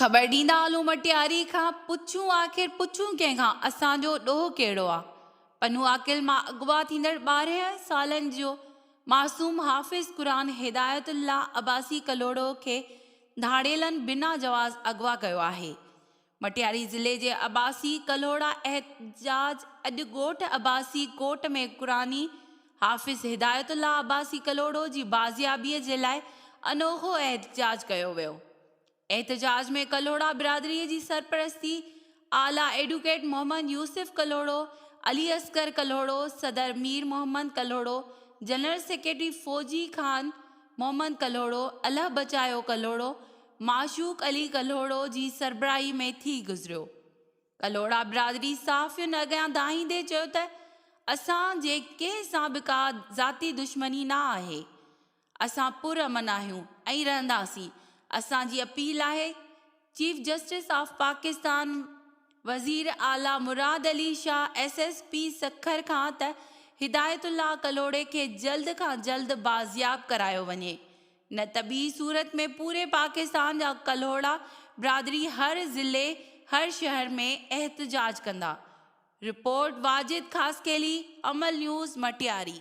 ख़बर ॾींदा हलूं मटियारी खां पुछूं आख़िर पुछूं कंहिंखां असांजो ॾोह कहिड़ो आहे। पनू आकिल मां अगवा थींदड़ 12 सालनि जो मासूम हाफ़िज़ क़ुरान हिदायतुल्लाह अब्बासी कलोड़ो खे धाड़ेलनि बिना जवाज़ अगवा कयो आहे। मटियारी ज़िले जे अब्बासी कलोड़ा एहतजाज अॼु ॻोठ अब्बासी कोट में क़ुरानी हाफ़िज़ हिदायतुल्लाह अब्बासी कलोड़ो जी बाज़ियाबीअ जे लाइ अनोखो एहतजाज कयो वियो। एहतजाज में कलोड़ा बिरादरीअ जी सरपरस्ती आला एडवोकेट मोहम्मद यूसुफ कलोड़ो, अली असगर कलोड़ो, सदर मीर मोहम्मद कलोड़ो, जनरल सेक्रेटरी फौजी खान मोहम्मद कलोड़ो, अल्लाह बचायो कलोड़ो, माशूक अली कलोड़ो जी सरबराही में थी गुज़रियो। कलोड़ा बिरादरी साफ़ियुनि अॻियां दाहींदे चयो त असां जे कंहिं सां बि का ज़ाती दुश्मनी न आहे। असां पुरअमन आहियूं ऐं रहंदासीं। असांजी अपील आहे चीफ जस्टिस ऑफ पाकिस्तान वज़ीर आला मुराद अली शाह SSP सखर खां त हिदायतुल्लाह कलोड़े खे जल्द खां जल्द बाज़ियाब करायो वञे, न त ॿी सूरत में पूरे पाकिस्तान जा कलोड़ा बिरादरी हर ज़िले हर शहर में एहतजाज कंदा। रिपोर्ट वाजिद ख़ासकेली, अमल न्यूज़, मटियारी।